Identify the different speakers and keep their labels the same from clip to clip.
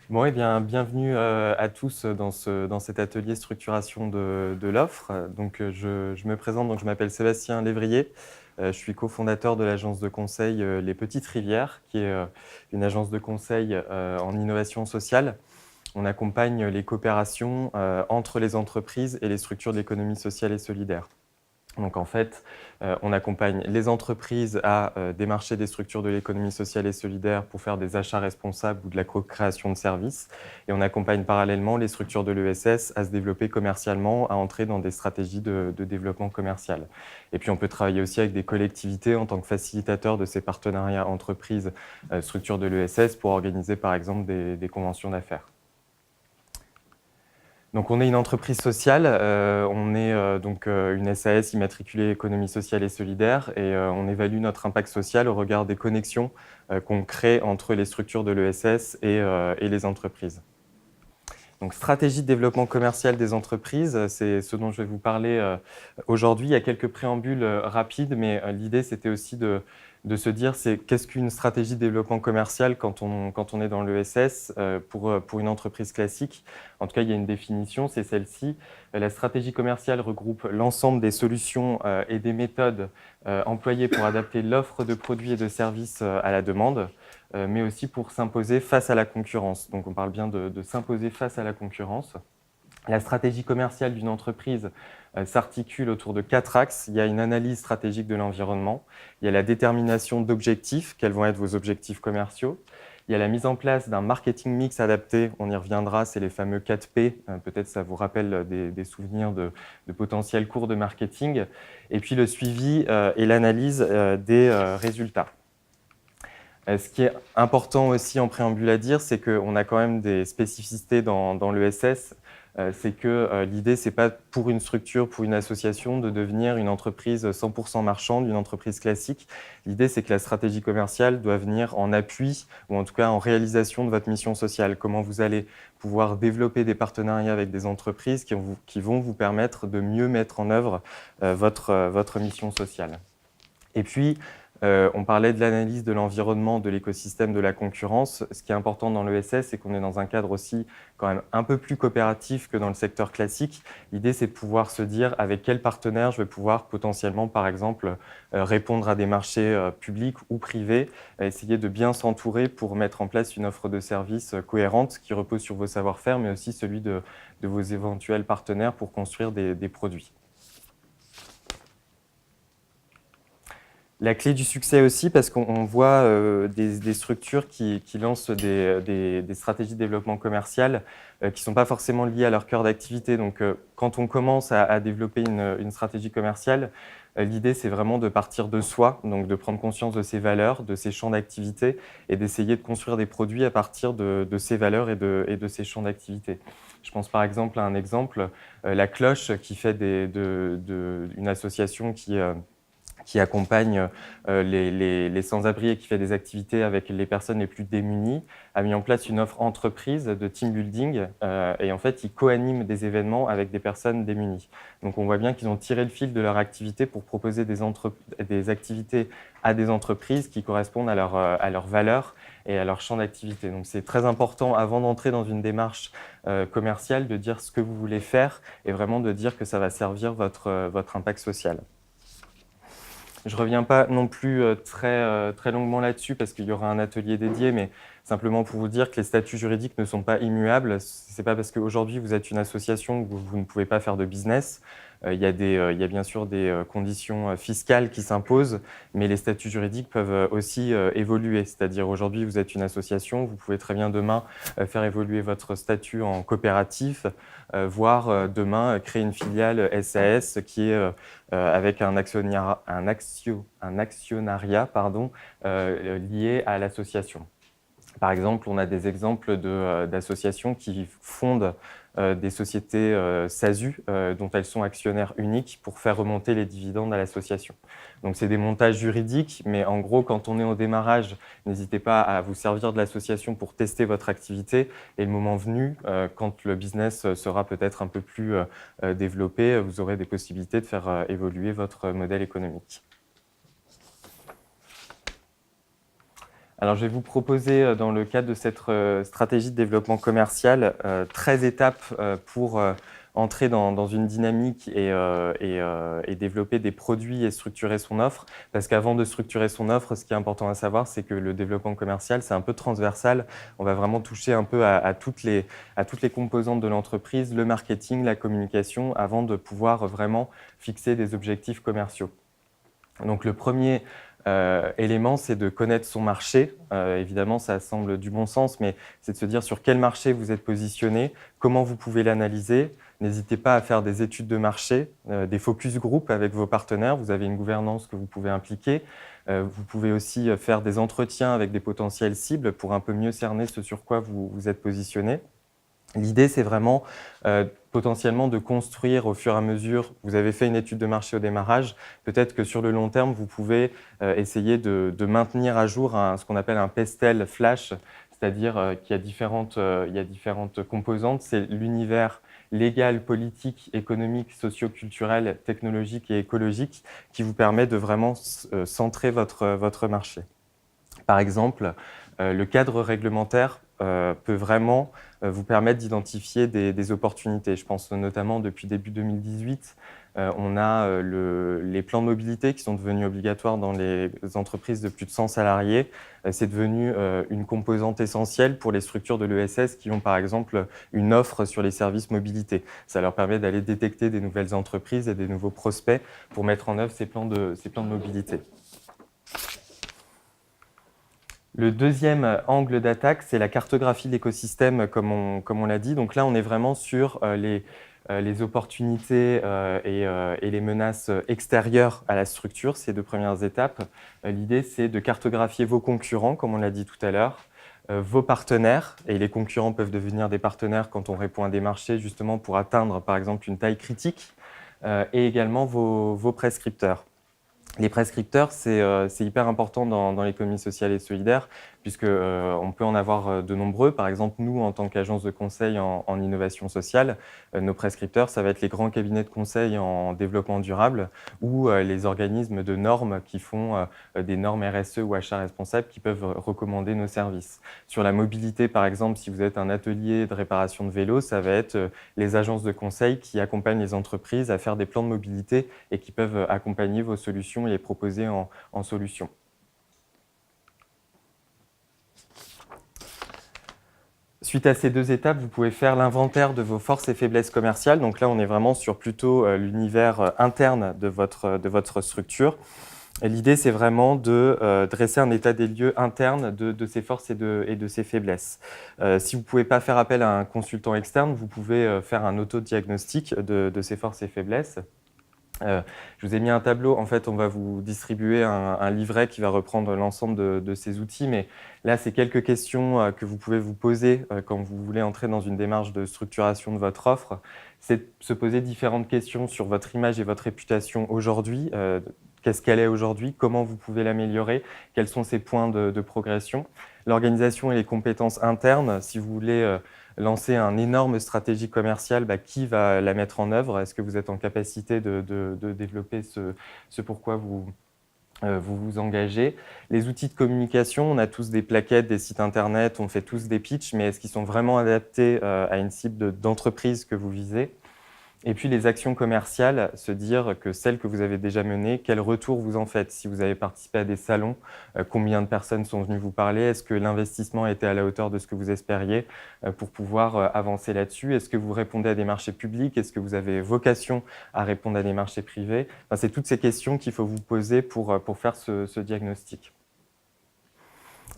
Speaker 1: Bon, eh bien, bienvenue à tous dans cet atelier structuration de l'offre. Donc, je me présente, donc je m'appelle Sébastien Lévrier. Je suis cofondateur de l'agence de conseil Les Petites Rivières, qui est une agence de conseil en innovation sociale. On accompagne les coopérations entre les entreprises et les structures de l'économie sociale et solidaire. Donc en fait, on accompagne les entreprises à démarcher des structures de l'économie sociale et solidaire pour faire des achats responsables ou de la co-création de services. Et on accompagne parallèlement les structures de l'ESS à se développer commercialement, à entrer dans des stratégies de développement commercial. Et puis on peut travailler aussi avec des collectivités en tant que facilitateur de ces partenariats entreprises, structures de l'ESS pour organiser par exemple des conventions d'affaires. Donc on est une entreprise sociale, on est une SAS immatriculée économie sociale et solidaire et on évalue notre impact social au regard des connexions qu'on crée entre les structures de l'ESS et les entreprises. Donc, stratégie de développement commercial des entreprises, c'est ce dont je vais vous parler aujourd'hui. Il y a quelques préambules rapides, mais l'idée, c'était aussi de se dire, c'est qu'est-ce qu'une stratégie de développement commercial quand on est dans l'ESS pour une entreprise classique. En tout cas, il y a une définition, c'est celle-ci. La stratégie commerciale regroupe l'ensemble des solutions et des méthodes employées pour adapter l'offre de produits et de services à la demande, mais aussi pour s'imposer face à la concurrence. Donc on parle bien de s'imposer face à la concurrence. La stratégie commerciale d'une entreprise s'articule autour de 4 axes. Il y a une analyse stratégique de l'environnement, il y a la détermination d'objectifs, quels vont être vos objectifs commerciaux, il y a la mise en place d'un marketing mix adapté, on y reviendra, c'est les fameux 4P, peut-être ça vous rappelle des souvenirs de potentiels cours de marketing, et puis le suivi et l'analyse des résultats. Ce qui est important aussi en préambule à dire, c'est qu'on a quand même des spécificités dans l'ESS. C'est que l'idée, ce n'est pas pour une structure, pour une association, de devenir une entreprise 100% marchande, une entreprise classique. L'idée, c'est que la stratégie commerciale doit venir en appui, ou en tout cas en réalisation de votre mission sociale. Comment vous allez pouvoir développer des partenariats avec des entreprises qui vont vous permettre de mieux mettre en œuvre votre mission sociale. Et puis, on parlait de l'analyse de l'environnement, de l'écosystème, de la concurrence. Ce qui est important dans l'ESS, c'est qu'on est dans un cadre aussi quand même un peu plus coopératif que dans le secteur classique. L'idée, c'est de pouvoir se dire avec quel partenaire je vais pouvoir potentiellement, par exemple, répondre à des marchés publics ou privés, essayer de bien s'entourer pour mettre en place une offre de services cohérente qui repose sur vos savoir-faire, mais aussi celui de vos éventuels partenaires pour construire des produits. La clé du succès aussi, parce qu'on voit des structures qui lancent des stratégies de développement commercial qui ne sont pas forcément liées à leur cœur d'activité. Donc, quand on commence à développer une stratégie commerciale, l'idée, c'est vraiment de partir de soi, donc de prendre conscience de ses valeurs, de ses champs d'activité et d'essayer de construire des produits à partir de ces valeurs et de ces champs d'activité. Je pense par exemple à un exemple, La Cloche, qui fait une association qui accompagne les sans-abri et qui fait des activités avec les personnes les plus démunies, a mis en place une offre entreprise de team building et en fait, ils co-animent des événements avec des personnes démunies. Donc, on voit bien qu'ils ont tiré le fil de leur activité pour proposer des activités à des entreprises qui correspondent à leurs valeurs et à leur champ d'activité. Donc, c'est très important, avant d'entrer dans une démarche commerciale, de dire ce que vous voulez faire et vraiment de dire que ça va servir votre impact social. Je ne reviens pas non plus très longuement là-dessus parce qu'il y aura un atelier dédié, mais simplement pour vous dire que les statuts juridiques ne sont pas immuables. Ce n'est pas parce qu'aujourd'hui vous êtes une association que vous ne pouvez pas faire de business. Il y a bien sûr des conditions fiscales qui s'imposent, mais les statuts juridiques peuvent aussi évoluer. C'est-à-dire aujourd'hui vous êtes une association, vous pouvez très bien demain faire évoluer votre statut en coopératif, voire demain créer une filiale SAS qui est avec un actionnariat lié à l'association. Par exemple, on a des exemples d'associations qui fondent des sociétés SASU dont elles sont actionnaires uniques pour faire remonter les dividendes à l'association. Donc, c'est des montages juridiques, mais en gros, quand on est au démarrage, n'hésitez pas à vous servir de l'association pour tester votre activité. Et le moment venu, quand le business sera peut-être un peu plus développé, vous aurez des possibilités de faire évoluer votre modèle économique. Alors, je vais vous proposer, dans le cadre de cette stratégie de développement commercial, 13 étapes pour entrer dans une dynamique et développer des produits et structurer son offre. Parce qu'avant de structurer son offre, ce qui est important à savoir, c'est que le développement commercial, c'est un peu transversal. On va vraiment toucher un peu à toutes les composantes de l'entreprise, le marketing, la communication, avant de pouvoir vraiment fixer des objectifs commerciaux. Donc, le premier élément, c'est de connaître son marché. Évidemment, ça semble du bon sens, mais c'est de se dire sur quel marché vous êtes positionné, comment vous pouvez l'analyser. N'hésitez pas à faire des études de marché, des focus group avec vos partenaires. Vous avez une gouvernance que vous pouvez impliquer. Vous pouvez aussi faire des entretiens avec des potentielles cibles pour un peu mieux cerner ce sur quoi vous êtes positionné. L'idée, c'est vraiment potentiellement de construire au fur et à mesure. Vous avez fait une étude de marché au démarrage. Peut-être que sur le long terme, vous pouvez essayer de maintenir à jour ce qu'on appelle un pestel flash, c'est-à-dire qu'il y a différentes composantes. C'est l'univers légal, politique, économique, socio-culturel, technologique et écologique qui vous permet de vraiment centrer votre marché. Par exemple, le cadre réglementaire peut vraiment vous permettre d'identifier des opportunités. Je pense notamment depuis début 2018, on a les plans de mobilité qui sont devenus obligatoires dans les entreprises de plus de 100 salariés. C'est devenu une composante essentielle pour les structures de l'ESS qui ont par exemple une offre sur les services mobilité. Ça leur permet d'aller détecter des nouvelles entreprises et des nouveaux prospects pour mettre en œuvre ces plans de mobilité. Le deuxième angle d'attaque, c'est la cartographie de l'écosystème, comme on l'a dit. Donc là, on est vraiment sur les opportunités et les menaces extérieures à la structure, ces deux premières étapes. L'idée, c'est de cartographier vos concurrents, comme on l'a dit tout à l'heure, vos partenaires, et les concurrents peuvent devenir des partenaires quand on répond à des marchés, justement pour atteindre, par exemple, une taille critique, et également vos prescripteurs. Les prescripteurs, c'est hyper important dans l'économie sociale et solidaire, puisqu'on peut en avoir de nombreux. Par exemple, nous, en tant qu'agence de conseil en innovation sociale, nos prescripteurs, ça va être les grands cabinets de conseil en développement durable ou les organismes de normes qui font des normes RSE ou achats responsables qui peuvent recommander nos services. Sur la mobilité, par exemple, si vous êtes un atelier de réparation de vélos, ça va être les agences de conseil qui accompagnent les entreprises à faire des plans de mobilité et qui peuvent accompagner vos solutions et les proposer en solution. Suite à ces deux étapes, vous pouvez faire l'inventaire de vos forces et faiblesses commerciales. Donc là, on est vraiment sur plutôt l'univers interne de votre structure. L'idée, c'est vraiment de dresser un état des lieux interne de ses forces et de ses faiblesses. Si vous ne pouvez pas faire appel à un consultant externe, vous pouvez faire un autodiagnostic de ses forces et faiblesses. Je vous ai mis un tableau. En fait, on va vous distribuer un livret qui va reprendre l'ensemble de ces outils. Mais là, c'est quelques questions que vous pouvez vous poser quand vous voulez entrer dans une démarche de structuration de votre offre. C'est de se poser différentes questions sur votre image et votre réputation aujourd'hui. Qu'est-ce qu'elle est aujourd'hui? Comment vous pouvez l'améliorer? Quels sont ses points de progression? L'organisation et les compétences internes, si vous voulez lancer une énorme stratégie commerciale, qui va la mettre en œuvre? Est-ce que vous êtes en capacité de développer ce pourquoi vous vous engagez? Les outils de communication, on a tous des plaquettes, des sites internet, on fait tous des pitchs, mais est-ce qu'ils sont vraiment adaptés à une cible d'entreprise que vous visez? Et puis les actions commerciales, se dire que celles que vous avez déjà menées, quel retour vous en faites? Si vous avez participé à des salons, combien de personnes sont venues vous parler? Est-ce que l'investissement était à la hauteur de ce que vous espériez pour pouvoir avancer là-dessus? Est-ce que vous répondez à des marchés publics? Est-ce que vous avez vocation à répondre à des marchés privés? Enfin, c'est toutes ces questions qu'il faut vous poser pour faire ce diagnostic.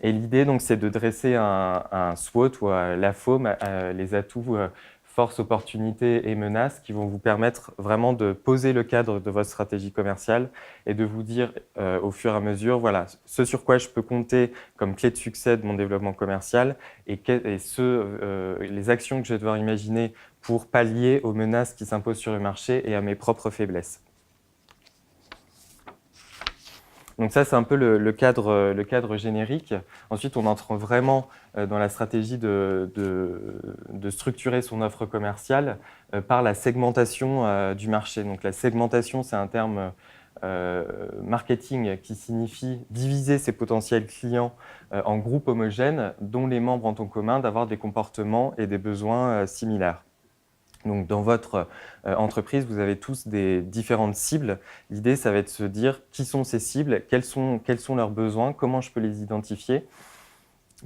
Speaker 1: Et l'idée, donc, c'est de dresser un SWOT ou la FOM, les atouts, forces, opportunités et menaces qui vont vous permettre vraiment de poser le cadre de votre stratégie commerciale et de vous dire au fur et à mesure, voilà, ce sur quoi je peux compter comme clé de succès de mon développement commercial et les actions que je vais devoir imaginer pour pallier aux menaces qui s'imposent sur le marché et à mes propres faiblesses. Donc ça, c'est un peu le cadre générique. Ensuite, on entre vraiment dans la stratégie de structurer son offre commerciale par la segmentation du marché. Donc la segmentation, c'est un terme marketing qui signifie diviser ses potentiels clients en groupes homogènes dont les membres ont en commun d'avoir des comportements et des besoins similaires. Donc, dans votre entreprise, vous avez tous des différentes cibles. L'idée, ça va être de se dire qui sont ces cibles, quels sont leurs besoins, comment je peux les identifier.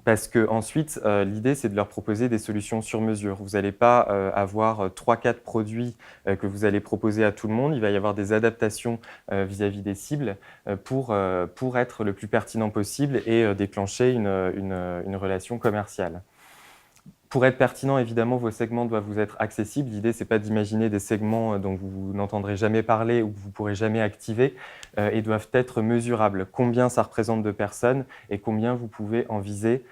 Speaker 1: Parce qu'ensuite, l'idée, c'est de leur proposer des solutions sur mesure. Vous n'allez pas avoir 3-4 produits que vous allez proposer à tout le monde. Il va y avoir des adaptations vis-à-vis des cibles pour être le plus pertinent possible et déclencher une relation commerciale. Pour être pertinent, évidemment, vos segments doivent vous être accessibles. L'idée, ce n'est pas d'imaginer des segments dont vous n'entendrez jamais parler ou que vous ne pourrez jamais activer et doivent être mesurables. Combien ça représente de personnes et combien vous pouvez en viser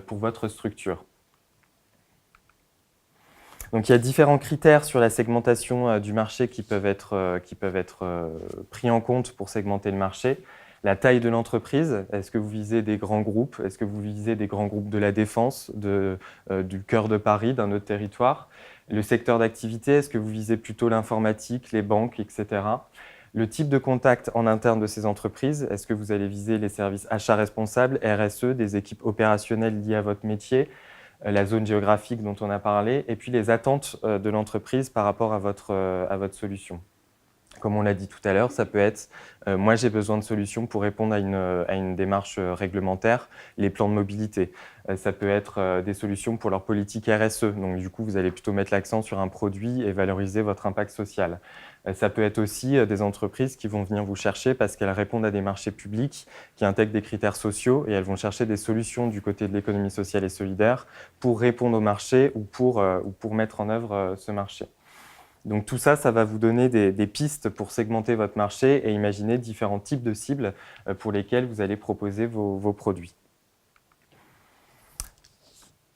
Speaker 1: pour votre structure. Donc, il y a différents critères sur la segmentation du marché qui peuvent être pris en compte pour segmenter le marché. La taille de l'entreprise, est-ce que vous visez des grands groupes? Est-ce que vous visez des grands groupes de la défense, du cœur de Paris, d'un autre territoire? Le secteur d'activité, est-ce que vous visez plutôt l'informatique, les banques, etc. Le type de contact en interne de ces entreprises, est-ce que vous allez viser les services achats responsables, RSE, des équipes opérationnelles liées à votre métier, la zone géographique dont on a parlé, et puis les attentes de l'entreprise par rapport à votre solution. Comme on l'a dit tout à l'heure, ça peut être moi j'ai besoin de solutions pour répondre à une démarche réglementaire, les plans de mobilité. Ça peut être des solutions pour leur politique RSE. Donc du coup, vous allez plutôt mettre l'accent sur un produit et valoriser votre impact social. Ça peut être aussi des entreprises qui vont venir vous chercher parce qu'elles répondent à des marchés publics qui intègrent des critères sociaux et elles vont chercher des solutions du côté de l'économie sociale et solidaire pour répondre au marché ou pour mettre en œuvre ce marché. Donc tout ça, ça va vous donner des pistes pour segmenter votre marché et imaginer différents types de cibles pour lesquelles vous allez proposer vos produits.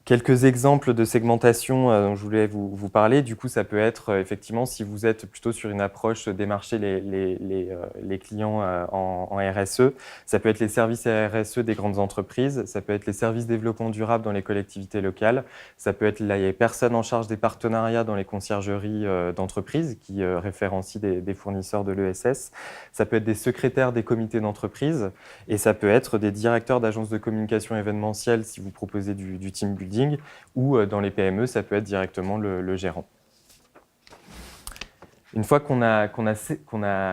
Speaker 1: Quelques exemples de segmentation dont je voulais vous parler. Du coup, ça peut être effectivement si vous êtes plutôt sur une approche démarcher les clients en RSE. Ça peut être les services RSE des grandes entreprises. Ça peut être les services développement durable dans les collectivités locales. Ça peut être les personnes en charge des partenariats dans les conciergeries d'entreprises qui référencient des fournisseurs de l'ESS. Ça peut être des secrétaires des comités d'entreprise. Et ça peut être des directeurs d'agences de communication événementielle si vous proposez du team building. Ou dans les PME, ça peut être directement le gérant. Une fois qu'on a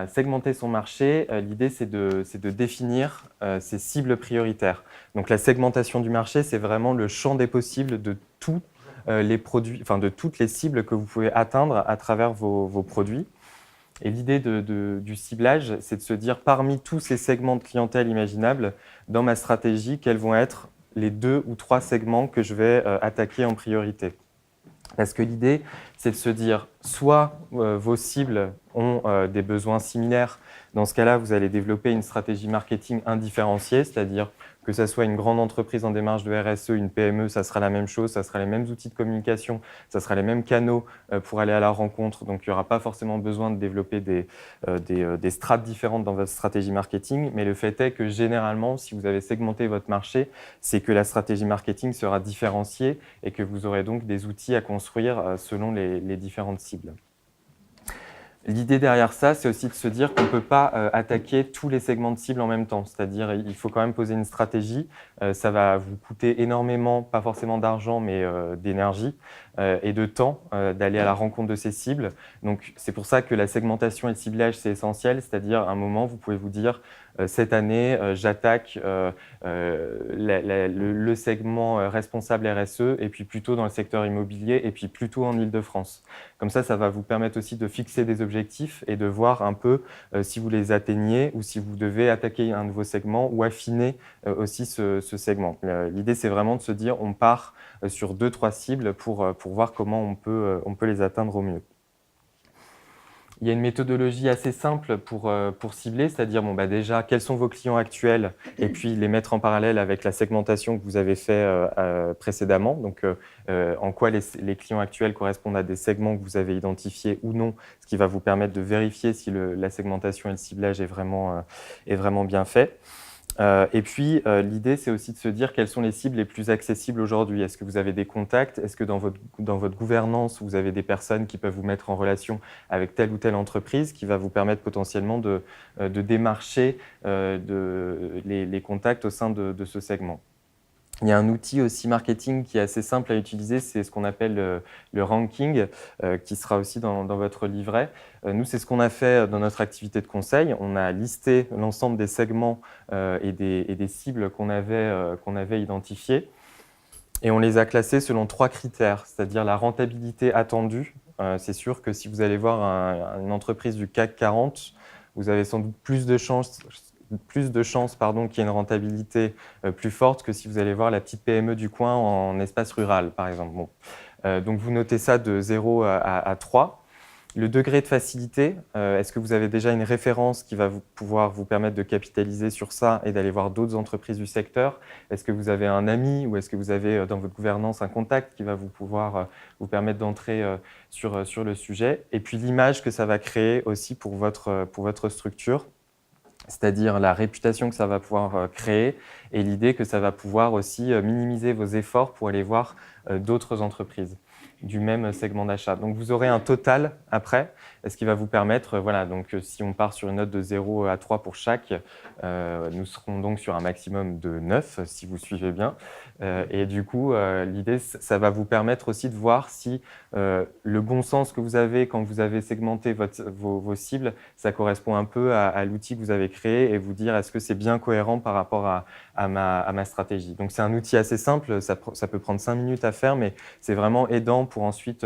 Speaker 1: segmenté son marché, l'idée c'est de définir ses cibles prioritaires. Donc la segmentation du marché, c'est vraiment le champ des possibles de tous les produits, enfin de toutes les cibles que vous pouvez atteindre à travers vos produits. Et l'idée du ciblage, c'est de se dire parmi tous ces segments de clientèle imaginables, dans ma stratégie, quels vont être les 2 ou 3 segments que je vais attaquer en priorité. Parce que l'idée, c'est de se dire, soit vos cibles ont des besoins similaires. Dans ce cas-là, vous allez développer une stratégie marketing indifférenciée, c'est-à-dire que ça soit une grande entreprise en démarche de RSE, une PME, ça sera la même chose, ça sera les mêmes outils de communication, ça sera les mêmes canaux pour aller à la rencontre. Donc, il n'y aura pas forcément besoin de développer des strates différentes dans votre stratégie marketing. Mais le fait est que généralement, si vous avez segmenté votre marché, c'est que la stratégie marketing sera différenciée et que vous aurez donc des outils à construire selon les différentes cibles. L'idée derrière ça, c'est aussi de se dire qu'on ne peut pas attaquer tous les segments de cible en même temps. C'est-à-dire il faut quand même poser une stratégie. Ça va vous coûter énormément, pas forcément d'argent, mais d'énergie et de temps d'aller à la rencontre de ces cibles. Donc c'est pour ça que la segmentation et le ciblage, c'est essentiel. C'est-à-dire à un moment, vous pouvez vous dire cette année, j'attaque le segment responsable RSE et puis plutôt dans le secteur immobilier et puis plutôt en Île-de-France. Comme ça va vous permettre aussi de fixer des objectifs et de voir un peu si vous les atteignez ou si vous devez attaquer un nouveau segment ou affiner aussi ce segment. L'idée, c'est vraiment de se dire on part sur 2-3 cibles pour voir comment on peut les atteindre au mieux. Il y a une méthodologie assez simple pour cibler, c'est-à-dire déjà, quels sont vos clients actuels et puis les mettre en parallèle avec la segmentation que vous avez fait précédemment. Donc, en quoi les clients actuels correspondent à des segments que vous avez identifiés ou non, ce qui va vous permettre de vérifier si la segmentation et le ciblage est vraiment bien fait. Et puis, l'idée, c'est aussi de se dire quelles sont les cibles les plus accessibles aujourd'hui. Est-ce que vous avez des contacts? Est-ce que dans votre gouvernance, vous avez des personnes qui peuvent vous mettre en relation avec telle ou telle entreprise qui va vous permettre potentiellement de démarcher les contacts au sein de ce segment? Il y a un outil aussi marketing qui est assez simple à utiliser, c'est ce qu'on appelle le ranking, qui sera aussi dans votre livret. Nous, c'est ce qu'on a fait dans notre activité de conseil. On a listé l'ensemble des segments et des cibles qu'on avait identifiées et on les a classés selon 3 critères, c'est-à-dire la rentabilité attendue. C'est sûr que si vous allez voir une entreprise du CAC 40, vous avez sans doute plus de chances qu'il y ait une rentabilité plus forte que si vous allez voir la petite PME du coin en espace rural, par exemple. Bon. Donc, vous notez ça de 0 à 3. Le degré de facilité, est-ce que vous avez déjà une référence qui va pouvoir vous permettre de capitaliser sur ça et d'aller voir d'autres entreprises du secteur? Est-ce que vous avez un ami ou est-ce que vous avez dans votre gouvernance un contact qui va vous permettre d'entrer sur le sujet? Et puis l'image que ça va créer aussi pour votre structure, c'est-à-dire la réputation que ça va pouvoir créer et l'idée que ça va pouvoir aussi minimiser vos efforts pour aller voir d'autres entreprises du même segment d'achat. Donc, vous aurez un total après, ce qui va vous permettre, voilà, donc si on part sur une note de 0 à 3 pour chaque, nous serons donc sur un maximum de 9, si vous suivez bien. Et du coup, l'idée, ça va vous permettre aussi de voir si le bon sens que vous avez quand vous avez segmenté vos cibles, ça correspond un peu à l'outil que vous avez créé et vous dire est-ce que c'est bien cohérent par rapport à ma stratégie. Donc, c'est un outil assez simple, ça peut prendre 5 minutes à faire, mais c'est vraiment aidant pour ensuite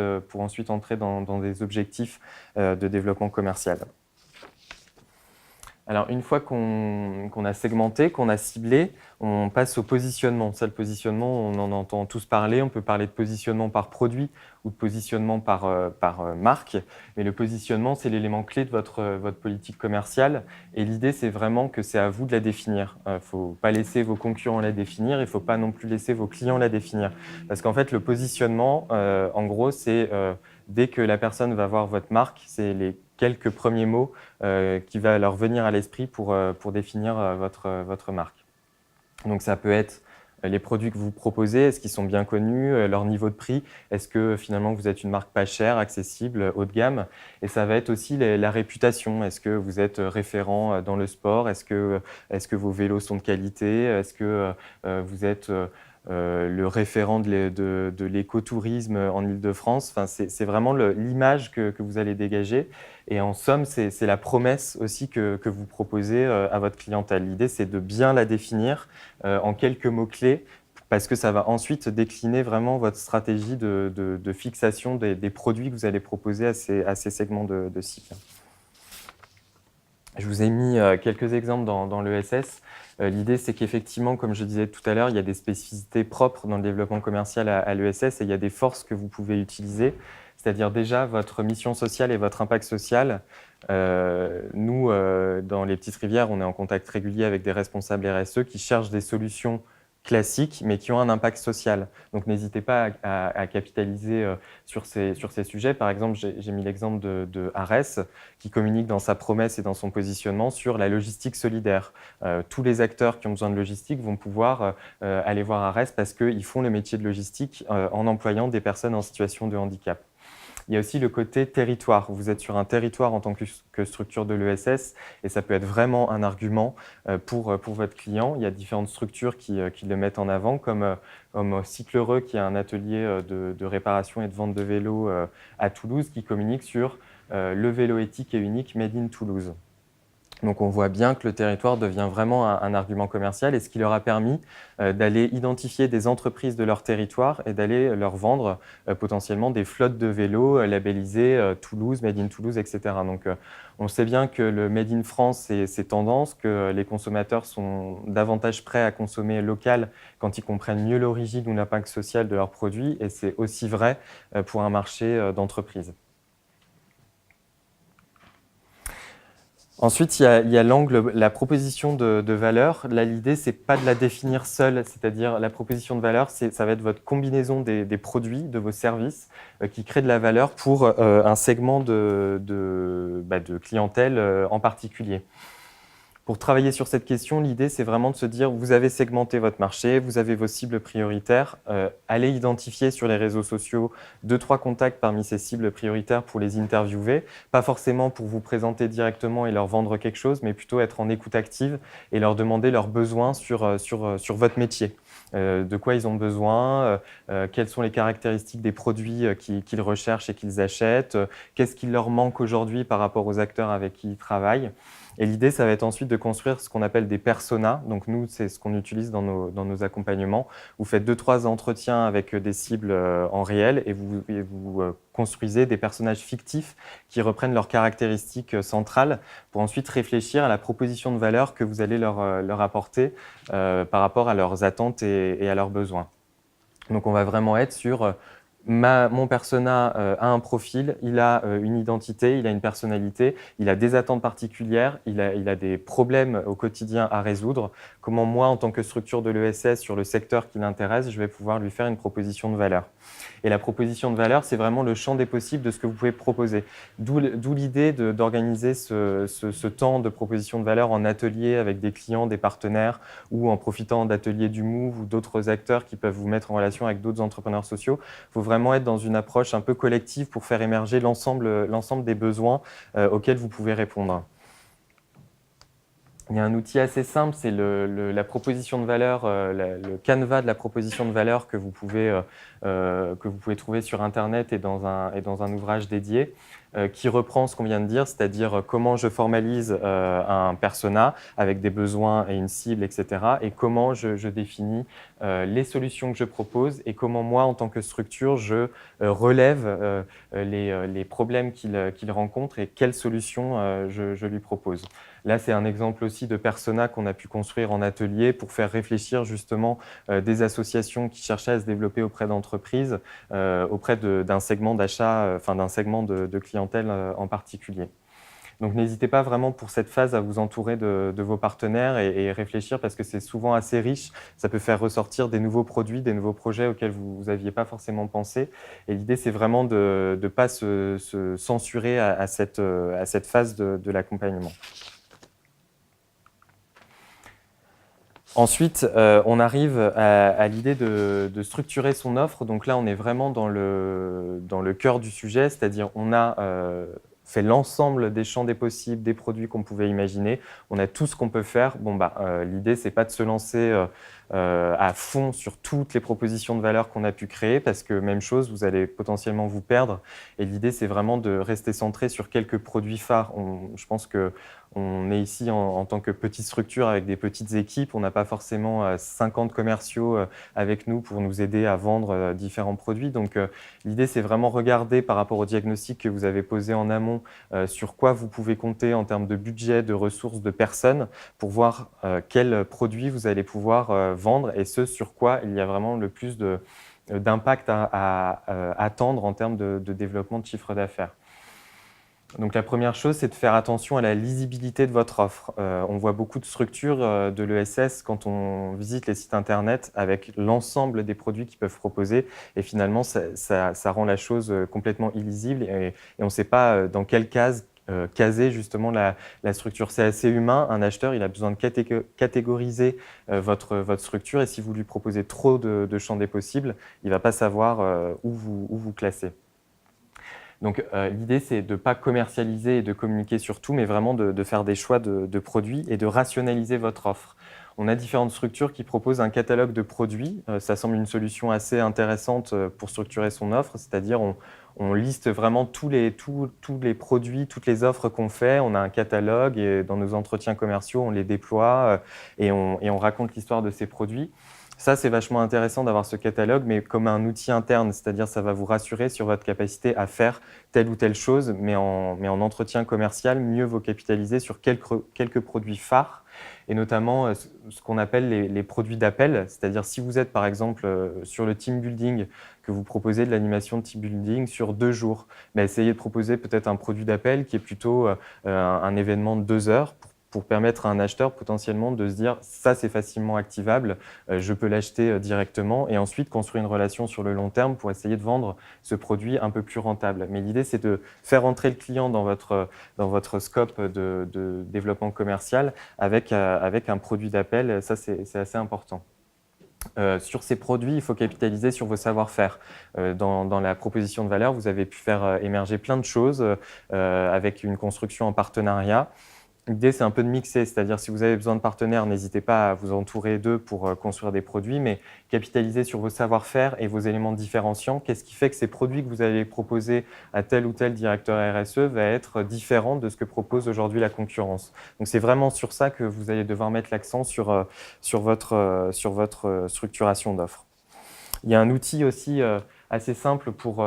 Speaker 1: entrer dans des objectifs de développement commercial. Alors, une fois qu'on a segmenté, qu'on a ciblé, on passe au positionnement. Ça, le positionnement, on en entend tous parler. On peut parler de positionnement par produit ou de positionnement par marque. Mais le positionnement, c'est l'élément clé de votre politique commerciale. Et l'idée, c'est vraiment que c'est à vous de la définir. Il ne faut pas laisser vos concurrents la définir. Il ne faut pas non plus laisser vos clients la définir. Parce qu'en fait, le positionnement, en gros, c'est dès que la personne va voir votre marque, c'est les quelques premiers mots qui va leur venir à l'esprit pour définir votre marque. Donc, ça peut être les produits que vous proposez, est-ce qu'ils sont bien connus, leur niveau de prix, est-ce que finalement vous êtes une marque pas chère, accessible, haut de gamme? Et ça va être aussi la réputation, est-ce que vous êtes référent dans le sport, est-ce que vos vélos sont de qualité, est-ce que vous êtes le référent de l'écotourisme en Île-de-France. Enfin, c'est vraiment l'image que vous allez dégager. Et en somme, c'est la promesse aussi que vous proposez à votre clientèle. L'idée, c'est de bien la définir en quelques mots-clés parce que ça va ensuite décliner vraiment votre stratégie de fixation des produits que vous allez proposer à ces segments de cible. Je vous ai mis quelques exemples dans l'ESS. L'idée, c'est qu'effectivement, comme je disais tout à l'heure, il y a des spécificités propres dans le développement commercial à l'ESS et il y a des forces que vous pouvez utiliser, c'est-à-dire déjà votre mission sociale et votre impact social. Nous, dans les Petites Rivières, on est en contact régulier avec des responsables RSE qui cherchent des solutions classiques, mais qui ont un impact social. Donc, n'hésitez pas à capitaliser sur ces sujets. Par exemple, j'ai mis l'exemple de Ares, qui communique dans sa promesse et dans son positionnement sur la logistique solidaire. Tous les acteurs qui ont besoin de logistique vont pouvoir aller voir Ares parce qu'ils font le métier de logistique en employant des personnes en situation de handicap. Il y a aussi le côté territoire. Vous êtes sur un territoire en tant que structure de l'ESS et ça peut être vraiment un argument pour votre client. Il y a différentes structures qui le mettent en avant, comme Cycle Heureux, qui est un atelier de réparation et de vente de vélos à Toulouse, qui communique sur le vélo éthique et unique Made in Toulouse. Donc, on voit bien que le territoire devient vraiment un argument commercial et ce qui leur a permis d'aller identifier des entreprises de leur territoire et d'aller leur vendre potentiellement des flottes de vélos labellisés Toulouse, Made in Toulouse, etc. Donc, on sait bien que le Made in France, c'est tendance, que les consommateurs sont davantage prêts à consommer local quand ils comprennent mieux l'origine ou l'impact social de leurs produits et c'est aussi vrai pour un marché d'entreprise. Ensuite, il y a l'angle, la proposition de valeur. Là, l'idée, c'est pas de la définir seule, c'est-à-dire la proposition de valeur, ça va être votre combinaison des produits, de vos services, qui crée de la valeur pour un segment de clientèle en particulier. Pour travailler sur cette question, l'idée, c'est vraiment de se dire, vous avez segmenté votre marché, vous avez vos cibles prioritaires, allez identifier sur les réseaux sociaux 2-3 contacts parmi ces cibles prioritaires pour les interviewer, pas forcément pour vous présenter directement et leur vendre quelque chose, mais plutôt être en écoute active et leur demander leurs besoins sur votre métier. De quoi ils ont besoin, quelles sont les caractéristiques des produits qu'ils recherchent et qu'ils achètent, qu'est-ce qui leur manque aujourd'hui par rapport aux acteurs avec qui ils travaillent. Et l'idée, ça va être ensuite de construire ce qu'on appelle des personas. Donc nous, c'est ce qu'on utilise dans nos accompagnements. Vous faites 2-3 entretiens avec des cibles en réel et vous construisez des personnages fictifs qui reprennent leurs caractéristiques centrales pour ensuite réfléchir à la proposition de valeur que vous allez leur apporter par rapport à leurs attentes et à leurs besoins. Donc on va vraiment être sur mon persona a un profil, il a une identité, il a une personnalité, il a des attentes particulières, il a des problèmes au quotidien à résoudre. Comment moi, en tant que structure de l'ESS sur le secteur qui l'intéresse, je vais pouvoir lui faire une proposition de valeur. Et la proposition de valeur, c'est vraiment le champ des possibles de ce que vous pouvez proposer. D'où l'idée d'organiser ce temps de proposition de valeur en atelier avec des clients, des partenaires, ou en profitant d'ateliers du Move ou d'autres acteurs qui peuvent vous mettre en relation avec d'autres entrepreneurs sociaux. Il faut vraiment être dans une approche un peu collective pour faire émerger l'ensemble des besoins auxquels vous pouvez répondre. Il y a un outil assez simple, c'est la proposition de valeur, le canevas de la proposition de valeur que vous pouvez trouver sur Internet et dans un ouvrage dédié, qui reprend ce qu'on vient de dire, c'est-à-dire comment je formalise un persona avec des besoins et une cible, etc. Et comment je définis les solutions que je propose et comment moi, en tant que structure, je relève les problèmes qu'il rencontre et quelles solutions je lui propose. Là, c'est un exemple aussi de persona qu'on a pu construire en atelier pour faire réfléchir justement des associations qui cherchaient à se développer auprès d'entreprises, auprès d'un segment d'achat, d'un segment de clientèle en particulier. Donc n'hésitez pas vraiment pour cette phase à vous entourer de vos partenaires et réfléchir parce que c'est souvent assez riche. Ça peut faire ressortir des nouveaux produits, des nouveaux projets auxquels vous n'aviez pas forcément pensé. Et l'idée, c'est vraiment de ne pas se censurer à cette phase de l'accompagnement. Ensuite, on arrive à l'idée de structurer son offre. Donc là, on est vraiment dans le cœur du sujet, c'est-à-dire on a fait l'ensemble des champs des possibles, des produits qu'on pouvait imaginer. On a tout ce qu'on peut faire. L'idée, c'est pas de se lancer à fond sur toutes les propositions de valeur qu'on a pu créer, parce que même chose, vous allez potentiellement vous perdre. Et l'idée, c'est vraiment de rester centré sur quelques produits phares. Je pense que on est ici en tant que petite structure avec des petites équipes. On n'a pas forcément 50 commerciaux avec nous pour nous aider à vendre différents produits. Donc, l'idée, c'est vraiment regarder par rapport au diagnostic que vous avez posé en amont sur quoi vous pouvez compter en termes de budget, de ressources, de personnes pour voir quels produits vous allez pouvoir vendre et ce sur quoi il y a vraiment le plus d'impact à attendre en termes de développement de chiffre d'affaires. Donc la première chose, c'est de faire attention à la lisibilité de votre offre. On voit beaucoup de structures de l'ESS quand on visite les sites internet avec l'ensemble des produits qu'ils peuvent proposer et finalement ça rend la chose complètement illisible et on ne sait pas dans quelle case caser justement la structure. C'est assez humain, un acheteur il a besoin de catégoriser votre structure et si vous lui proposez trop de champs des possibles, il ne va pas savoir où vous classer. Donc l'idée, c'est de ne pas commercialiser et de communiquer sur tout, mais vraiment de faire des choix de produits et de rationaliser votre offre. On a différentes structures qui proposent un catalogue de produits. Ça semble une solution assez intéressante pour structurer son offre, c'est-à-dire on liste vraiment tous les produits, toutes les offres qu'on fait. On a un catalogue et dans nos entretiens commerciaux, on les déploie et on raconte l'histoire de ces produits. Ça, c'est vachement intéressant d'avoir ce catalogue, mais comme un outil interne, c'est-à-dire ça va vous rassurer sur votre capacité à faire telle ou telle chose, mais en entretien commercial, mieux vous capitaliser sur quelques produits phares, et notamment ce qu'on appelle les produits d'appel, c'est-à-dire si vous êtes par exemple sur le team building, que vous proposez de l'animation de team building sur 2 jours, essayez de proposer peut-être un produit d'appel qui est plutôt un événement de 2 heures, pour permettre à un acheteur potentiellement de se dire « ça, c'est facilement activable, je peux l'acheter directement » et ensuite construire une relation sur le long terme pour essayer de vendre ce produit un peu plus rentable. Mais l'idée, c'est de faire entrer le client dans votre scope de développement commercial avec un produit d'appel. Ça, c'est assez important. Sur ces produits, il faut capitaliser sur vos savoir-faire. Dans la proposition de valeur, vous avez pu faire émerger plein de choses avec une construction en partenariat. L'idée, c'est un peu de mixer, c'est-à-dire si vous avez besoin de partenaires, n'hésitez pas à vous entourer d'eux pour construire des produits, mais capitaliser sur vos savoir-faire et vos éléments différenciants. Qu'est-ce qui fait que ces produits que vous allez proposer à tel ou tel directeur RSE va être différent de ce que propose aujourd'hui la concurrence? Donc, c'est vraiment sur ça que vous allez devoir mettre l'accent sur votre structuration d'offres. Il y a un outil aussi assez simple pour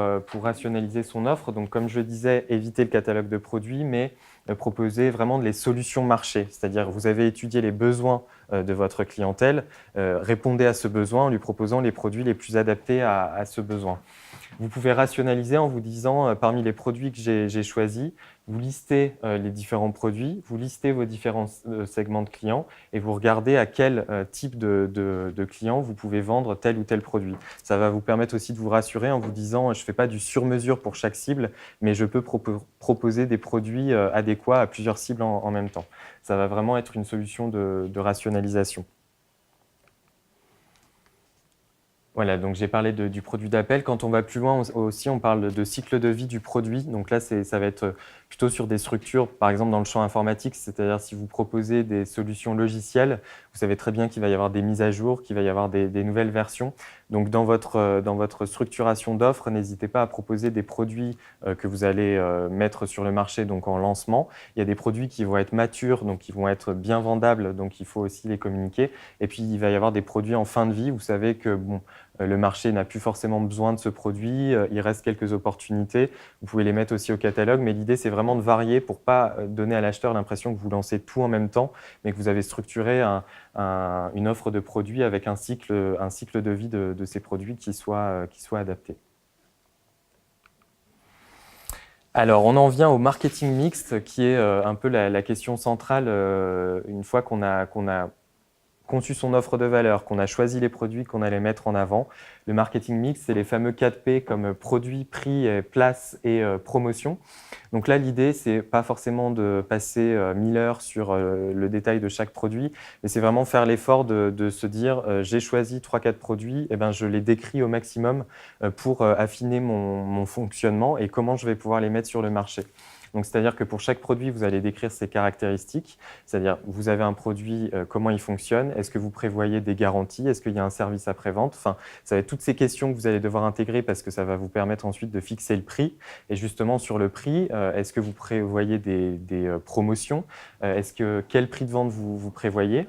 Speaker 1: rationaliser son offre. Donc, comme je le disais, éviter le catalogue de produits, mais proposer vraiment des solutions marché. C'est-à-dire, vous avez étudié les besoins de votre clientèle, répondez à ce besoin en lui proposant les produits les plus adaptés à ce besoin. Vous pouvez rationaliser en vous disant, parmi les produits que j'ai choisis, vous listez les différents produits, vous listez vos différents segments de clients et vous regardez à quel type de clients vous pouvez vendre tel ou tel produit. Ça va vous permettre aussi de vous rassurer en vous disant, je ne fais pas du sur-mesure pour chaque cible, mais je peux proposer des produits adéquats à plusieurs cibles en même temps. Ça va vraiment être une solution de rationalisation. Voilà, donc j'ai parlé du produit d'appel. Quand on va plus loin aussi, on parle de cycle de vie du produit. Donc là, ça va être plutôt sur des structures, par exemple dans le champ informatique, c'est-à-dire si vous proposez des solutions logicielles, vous savez très bien qu'il va y avoir des mises à jour, qu'il va y avoir des nouvelles versions. Donc dans votre structuration d'offres, n'hésitez pas à proposer des produits que vous allez mettre sur le marché donc en lancement. Il y a des produits qui vont être matures, donc qui vont être bien vendables, donc il faut aussi les communiquer. Et puis il va y avoir des produits en fin de vie. Vous savez que bon, le marché n'a plus forcément besoin de ce produit, il reste quelques opportunités. Vous pouvez les mettre aussi au catalogue, mais l'idée, c'est vraiment de varier pour ne pas donner à l'acheteur l'impression que vous lancez tout en même temps, mais que vous avez structuré une offre de produits avec un cycle de vie de ces produits qui soit adapté. Alors, on en vient au marketing mixte, qui est un peu la question centrale une fois qu'on a conçu son offre de valeur, qu'on a choisi les produits qu'on allait mettre en avant. Le marketing mix, c'est les fameux 4P comme produit, prix, place et promotion. Donc là, l'idée, c'est pas forcément de passer 1000 heures sur le détail de chaque produit, mais c'est vraiment faire l'effort de se dire j'ai choisi 3-4 produits, et ben, je les décris au maximum pour affiner mon fonctionnement et comment je vais pouvoir les mettre sur le marché. Donc, c'est-à-dire que pour chaque produit, vous allez décrire ses caractéristiques, c'est-à-dire vous avez un produit, comment il fonctionne, est-ce que vous prévoyez des garanties, est-ce qu'il y a un service après-vente, enfin, ça va être toutes ces questions que vous allez devoir intégrer parce que ça va vous permettre ensuite de fixer le prix. Et justement, sur le prix, est-ce que vous prévoyez des promotions, quel prix de vente vous prévoyez?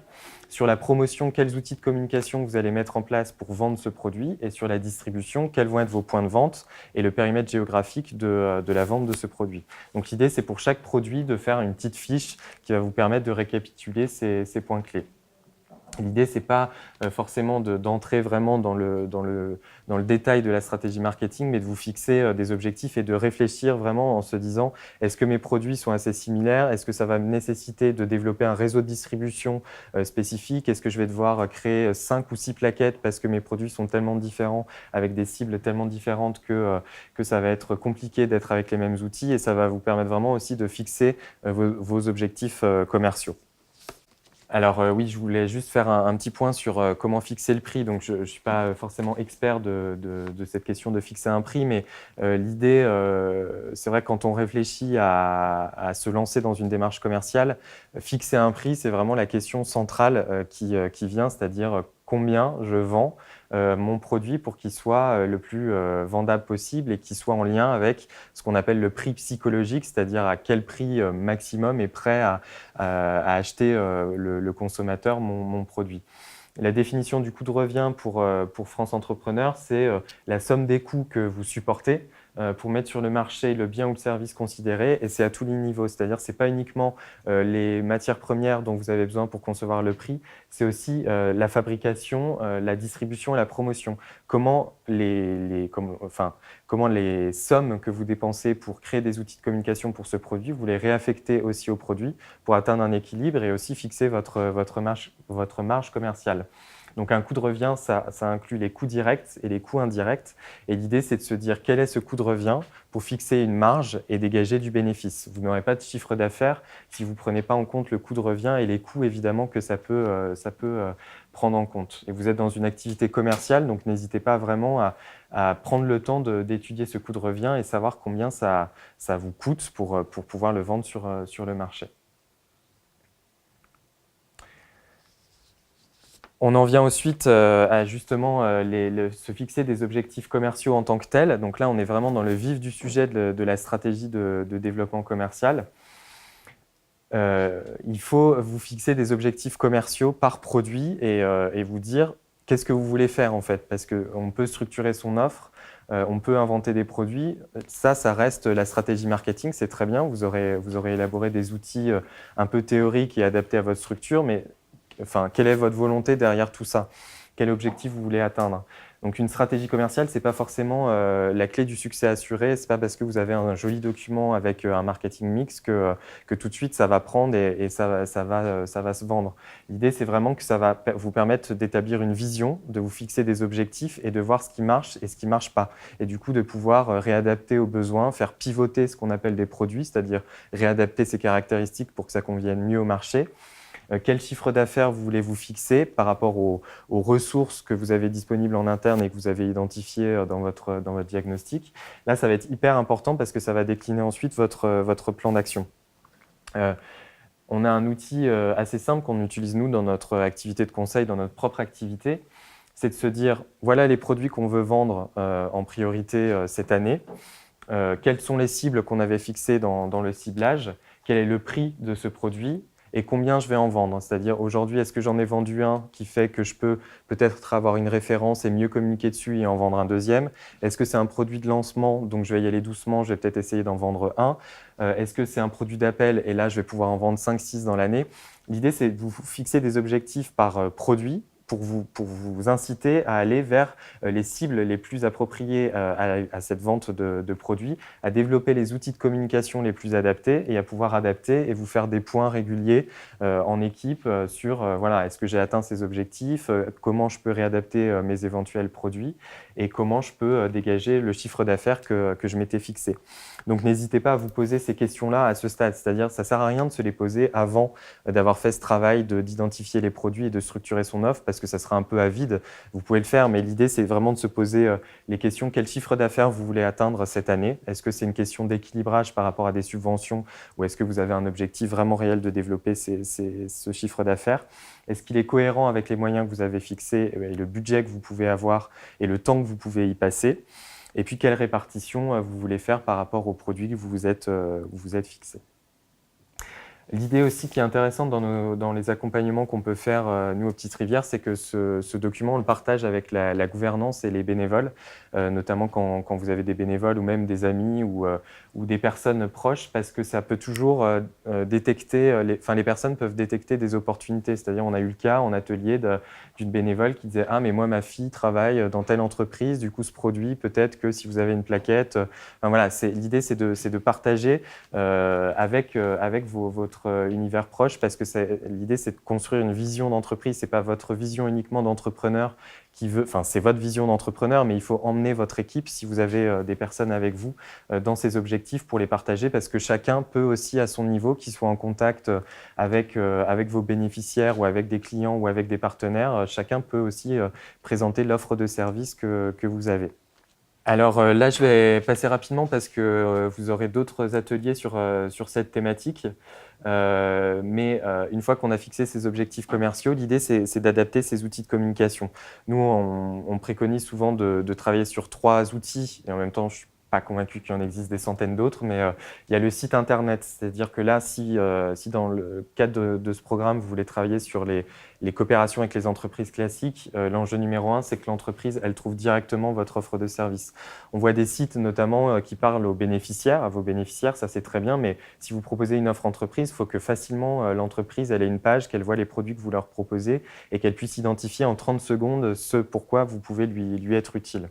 Speaker 1: Sur la promotion, quels outils de communication vous allez mettre en place pour vendre ce produit? Et sur la distribution, quels vont être vos points de vente et le périmètre géographique de la vente de ce produit? Donc l'idée, c'est pour chaque produit de faire une petite fiche qui va vous permettre de récapituler ces points clés. L'idée, ce n'est pas forcément d'entrer vraiment dans le détail de la stratégie marketing, mais de vous fixer des objectifs et de réfléchir vraiment en se disant est-ce que mes produits sont assez similaires? Est-ce que ça va me nécessiter de développer un réseau de distribution spécifique? Est-ce que je vais devoir créer 5 ou 6 plaquettes parce que mes produits sont tellement différents, avec des cibles tellement différentes que ça va être compliqué d'être avec les mêmes outils et ça va vous permettre vraiment aussi de fixer vos objectifs commerciaux. Alors oui, je voulais juste faire un petit point sur comment fixer le prix. Donc, je ne suis pas forcément expert de cette question de fixer un prix, mais l'idée, c'est vrai que quand on réfléchit à se lancer dans une démarche commerciale, fixer un prix, c'est vraiment la question centrale qui vient, c'est-à-dire combien je vends mon produit pour qu'il soit le plus vendable possible et qu'il soit en lien avec ce qu'on appelle le prix psychologique, c'est-à-dire à quel prix maximum est prêt à acheter le consommateur mon produit. La définition du coût de revient pour France Entrepreneur, c'est la somme des coûts que vous supportez pour mettre sur le marché le bien ou le service considéré, et c'est à tous les niveaux. C'est-à-dire, ce n'est pas uniquement les matières premières dont vous avez besoin pour concevoir le prix, c'est aussi la fabrication, la distribution et la promotion. Comment comment les sommes que vous dépensez pour créer des outils de communication pour ce produit, vous les réaffectez aussi au produit pour atteindre un équilibre et aussi fixer votre marge commerciale. Donc un coût de revient, ça inclut les coûts directs et les coûts indirects. Et l'idée, c'est de se dire quel est ce coût de revient pour fixer une marge et dégager du bénéfice. Vous n'aurez pas de chiffre d'affaires si vous ne prenez pas en compte le coût de revient et les coûts, évidemment, que ça peut prendre en compte. Et vous êtes dans une activité commerciale, donc n'hésitez pas vraiment à prendre le temps d'étudier ce coût de revient et savoir combien ça vous coûte pour pouvoir le vendre sur le marché. On en vient ensuite à justement se fixer des objectifs commerciaux en tant que tels. Donc là, on est vraiment dans le vif du sujet de la stratégie de développement commercial. Il faut vous fixer des objectifs commerciaux par produit et vous dire qu'est-ce que vous voulez faire en fait. Parce qu'on peut structurer son offre, on peut inventer des produits. Ça reste la stratégie marketing, c'est très bien. Vous aurez élaboré des outils un peu théoriques et adaptés à votre structure, mais quelle est votre volonté derrière tout ça? Quel objectif vous voulez atteindre? Donc, une stratégie commerciale, ce n'est pas forcément la clé du succès assuré. Ce n'est pas parce que vous avez un joli document avec un marketing mix que tout de suite, ça va prendre et ça va se vendre. L'idée, c'est vraiment que ça va vous permettre d'établir une vision, de vous fixer des objectifs et de voir ce qui marche et ce qui ne marche pas. Et du coup, de pouvoir réadapter aux besoins, faire pivoter ce qu'on appelle des produits, c'est-à-dire réadapter ces caractéristiques pour que ça convienne mieux au marché. Quel chiffre d'affaires vous voulez vous fixer par rapport aux ressources que vous avez disponibles en interne et que vous avez identifiées dans votre diagnostic. Là, ça va être hyper important parce que ça va décliner ensuite votre plan d'action. On a un outil assez simple qu'on utilise nous dans notre activité de conseil, dans notre propre activité. C'est de se dire, voilà les produits qu'on veut vendre en priorité cette année. Quelles sont les cibles qu'on avait fixées dans le ciblage? Quel est le prix de ce produit? Et combien je vais en vendre. C'est-à-dire, aujourd'hui, est-ce que j'en ai vendu un qui fait que je peux peut-être avoir une référence et mieux communiquer dessus et en vendre un deuxième? Est-ce que c'est un produit de lancement, donc je vais y aller doucement, je vais peut-être essayer d'en vendre un? Est-ce que c'est un produit d'appel et là, je vais pouvoir en vendre 5-6 dans l'année? L'idée, c'est de vous fixer des objectifs par produit pour vous inciter à aller vers les cibles les plus appropriées à cette vente de produits, à développer les outils de communication les plus adaptés et à pouvoir adapter et vous faire des points réguliers en équipe sur voilà, est-ce que j'ai atteint ces objectifs, comment je peux réadapter mes éventuels produits et comment je peux dégager le chiffre d'affaires que je m'étais fixé. Donc n'hésitez pas à vous poser ces questions-là à ce stade, c'est-à-dire ça ne sert à rien de se les poser avant d'avoir fait ce travail d'identifier les produits et de structurer son offre parce que ça sera un peu à vide. Vous pouvez le faire, mais l'idée, c'est vraiment de se poser les questions. Quel chiffre d'affaires vous voulez atteindre cette année? Est-ce que c'est une question d'équilibrage par rapport à des subventions ou est-ce que vous avez un objectif vraiment réel de développer ce chiffre d'affaires? Est-ce qu'il est cohérent avec les moyens que vous avez fixés et le budget que vous pouvez avoir et le temps que vous pouvez y passer? Et puis, quelle répartition vous voulez faire par rapport aux produits que vous vous êtes fixés? L'idée aussi qui est intéressante dans les accompagnements qu'on peut faire, nous, aux Petites Rivières, c'est que ce document, on le partage avec la gouvernance et les bénévoles, notamment quand vous avez des bénévoles ou même des amis ou des personnes proches, parce que ça peut toujours détecter, les personnes peuvent détecter des opportunités. C'est-à-dire, on a eu le cas en atelier d'une bénévole qui disait « Ah, mais moi, ma fille travaille dans telle entreprise, du coup, ce produit, peut-être que si vous avez une plaquette… » voilà, l'idée, c'est de partager avec votre univers proche, parce que l'idée, c'est de construire une vision d'entreprise. Ce n'est pas votre vision uniquement d'entrepreneur c'est votre vision d'entrepreneur, mais il faut emmener votre équipe, si vous avez des personnes avec vous, dans ces objectifs pour les partager, parce que chacun peut aussi, à son niveau, qu'il soit en contact avec vos bénéficiaires ou avec des clients ou avec des partenaires, chacun peut aussi présenter l'offre de service que vous avez. Alors là, je vais passer rapidement parce que vous aurez d'autres ateliers sur cette thématique. Mais une fois qu'on a fixé ces objectifs commerciaux, l'idée, c'est d'adapter ces outils de communication. Nous, on préconise souvent de travailler sur 3 outils et en même temps, pas convaincu qu'il y en existe des centaines d'autres, mais il y a le site internet. C'est-à-dire que là, si dans le cadre de ce programme, vous voulez travailler sur les coopérations avec les entreprises classiques, l'enjeu numéro un, c'est que l'entreprise, elle trouve directement votre offre de service. On voit des sites notamment qui parlent aux bénéficiaires, à vos bénéficiaires, ça c'est très bien, mais si vous proposez une offre entreprise, il faut que facilement l'entreprise, elle ait une page, qu'elle voit les produits que vous leur proposez et qu'elle puisse identifier en 30 secondes ce pourquoi vous pouvez lui être utile.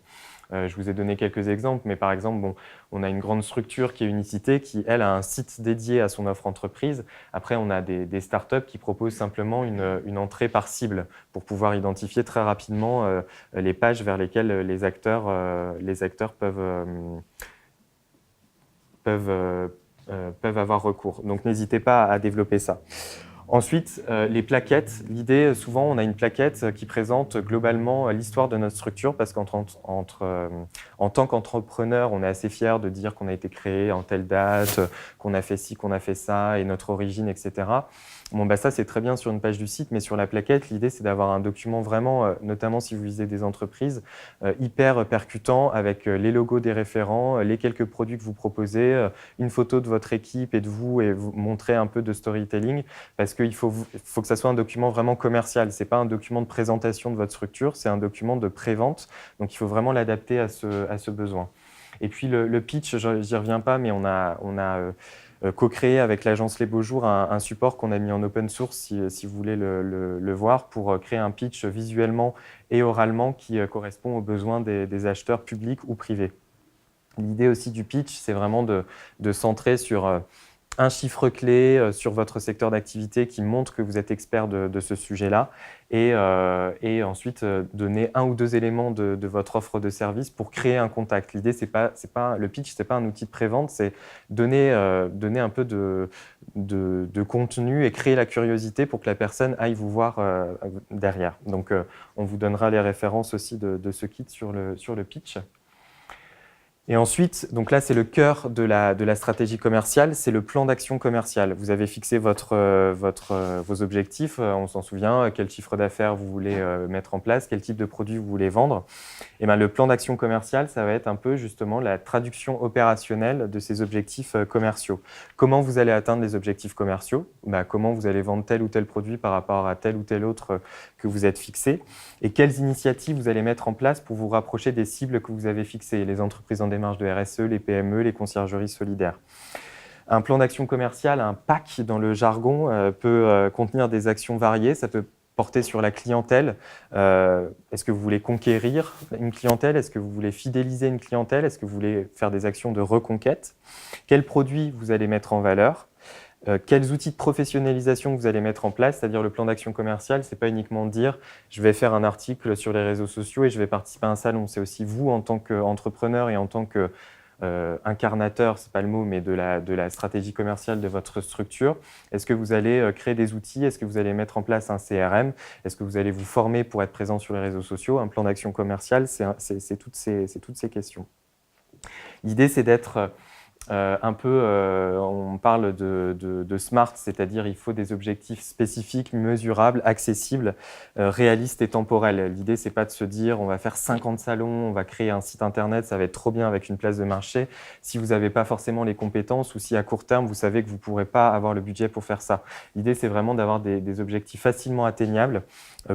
Speaker 1: Je vous ai donné quelques exemples, mais par exemple, bon, on a une grande structure qui est Unicité, qui, elle, a un site dédié à son offre entreprise. Après, on a des startups qui proposent simplement une entrée par cible pour pouvoir identifier très rapidement les pages vers lesquelles les acteurs peuvent avoir recours. Donc, n'hésitez pas à développer ça. Ensuite, les plaquettes. L'idée, souvent, on a une plaquette qui présente globalement l'histoire de notre structure parce qu'en tant qu'entrepreneur, on est assez fier de dire qu'on a été créé en telle date, qu'on a fait ci, qu'on a fait ça, et notre origine, etc. Bon, bah ça, c'est très bien sur une page du site, mais sur la plaquette, l'idée, c'est d'avoir un document vraiment, notamment si vous visez des entreprises, hyper percutant avec les logos des référents, les quelques produits que vous proposez, une photo de votre équipe et de vous, et vous montrer un peu de storytelling, parce qu'il faut que ça soit un document vraiment commercial. Ce n'est pas un document de présentation de votre structure, c'est un document de pré-vente, donc il faut vraiment l'adapter à ce besoin. Et puis le pitch, je n'y reviens pas, mais on a co-créé avec l'agence Les Beaux Jours un support qu'on a mis en open source, si vous voulez le voir, pour créer un pitch visuellement et oralement qui correspond aux besoins des acheteurs publics ou privés. L'idée aussi du pitch, c'est vraiment de centrer sur un chiffre clé sur votre secteur d'activité qui montre que vous êtes expert de ce sujet-là et ensuite donner un ou deux éléments de votre offre de service pour créer un contact. L'idée, le pitch, ce n'est pas un outil de prévente, c'est donner un peu de contenu et créer la curiosité pour que la personne aille vous voir derrière. Donc, on vous donnera les références aussi de ce kit sur le pitch. Et ensuite, donc là, c'est le cœur de la stratégie commerciale, c'est le plan d'action commercial. Vous avez fixé vos objectifs, on s'en souvient, quel chiffre d'affaires vous voulez mettre en place, quel type de produit vous voulez vendre. Et bien, le plan d'action commercial, ça va être un peu justement la traduction opérationnelle de ces objectifs commerciaux. Comment vous allez atteindre les objectifs commerciaux, comment vous allez vendre tel ou tel produit par rapport à tel ou tel autre que vous êtes fixé, et quelles initiatives vous allez mettre en place pour vous rapprocher des cibles que vous avez fixées, les entreprises en démarche de RSE, les PME, les conciergeries solidaires. Un plan d'action commercial, un PAC dans le jargon, peut contenir des actions variées. Ça peut porter sur la clientèle. Est-ce que vous voulez conquérir une clientèle? Est-ce que vous voulez fidéliser une clientèle? Est-ce que vous voulez faire des actions de reconquête? Quels produits vous allez mettre en valeur? Quels outils de professionnalisation vous allez mettre en place, c'est-à-dire le plan d'action commercial, ce n'est pas uniquement dire je vais faire un article sur les réseaux sociaux et je vais participer à un salon. C'est aussi vous en tant qu'entrepreneur et en tant qu'incarnateur, ce n'est pas le mot, mais de la stratégie commerciale de votre structure. Est-ce que vous allez créer des outils? Est-ce que vous allez mettre en place un CRM? Est-ce que vous allez vous former pour être présent sur les réseaux sociaux? Un plan d'action commercial, c'est toutes ces questions. L'idée, c'est d'être on parle de SMART, c'est-à-dire il faut des objectifs spécifiques, mesurables, accessibles, réalistes et temporels. L'idée, c'est pas de se dire on va faire 50 salons, on va créer un site internet, ça va être trop bien avec une place de marché, si vous n'avez pas forcément les compétences ou si à court terme, vous savez que vous ne pourrez pas avoir le budget pour faire ça. L'idée, c'est vraiment d'avoir des objectifs facilement atteignables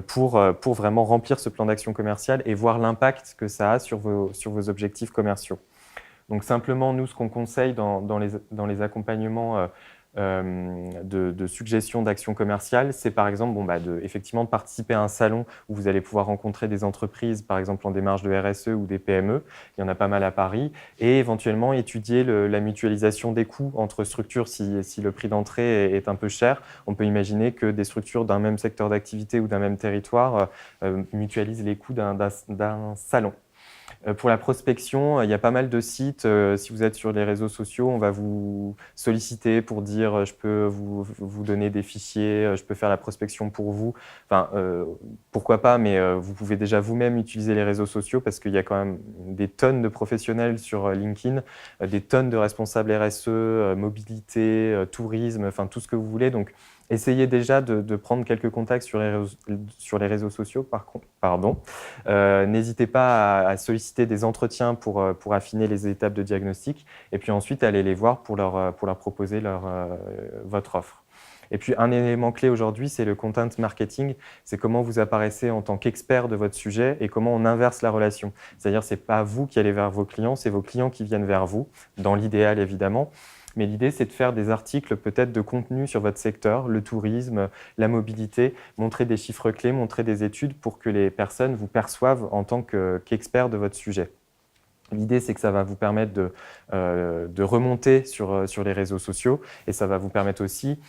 Speaker 1: pour vraiment remplir ce plan d'action commercial et voir l'impact que ça a sur vos objectifs commerciaux. Donc simplement, nous, ce qu'on conseille dans les accompagnements de suggestions d'actions commerciales, c'est par exemple effectivement de participer à un salon où vous allez pouvoir rencontrer des entreprises, par exemple en démarche de RSE ou des PME, il y en a pas mal à Paris, et éventuellement étudier la mutualisation des coûts entre structures si le prix d'entrée est un peu cher. On peut imaginer que des structures d'un même secteur d'activité ou d'un même territoire mutualisent les coûts d'un salon. Pour la prospection, il y a pas mal de sites. Si vous êtes sur les réseaux sociaux, on va vous solliciter pour dire je peux vous donner des fichiers, je peux faire la prospection pour vous. Enfin, pourquoi pas, mais vous pouvez déjà vous-même utiliser les réseaux sociaux parce qu'il y a quand même des tonnes de professionnels sur LinkedIn, des tonnes de responsables RSE, mobilité, tourisme, enfin tout ce que vous voulez. Donc, Essayez déjà de prendre quelques contacts sur les réseaux sociaux, pardon. N'hésitez pas à solliciter des entretiens pour affiner les étapes de diagnostic et puis ensuite allez les voir pour leur proposer votre offre. Et puis un élément clé aujourd'hui, c'est le content marketing. C'est comment vous apparaissez en tant qu'expert de votre sujet et comment on inverse la relation. C'est-à-dire, ce n'est pas vous qui allez vers vos clients, c'est vos clients qui viennent vers vous, dans l'idéal évidemment. Mais l'idée, c'est de faire des articles peut-être de contenu sur votre secteur, le tourisme, la mobilité, montrer des chiffres clés, montrer des études pour que les personnes vous perçoivent en tant qu'expert de votre sujet. L'idée, c'est que ça va vous permettre de remonter sur les réseaux sociaux et ça va vous permettre aussi,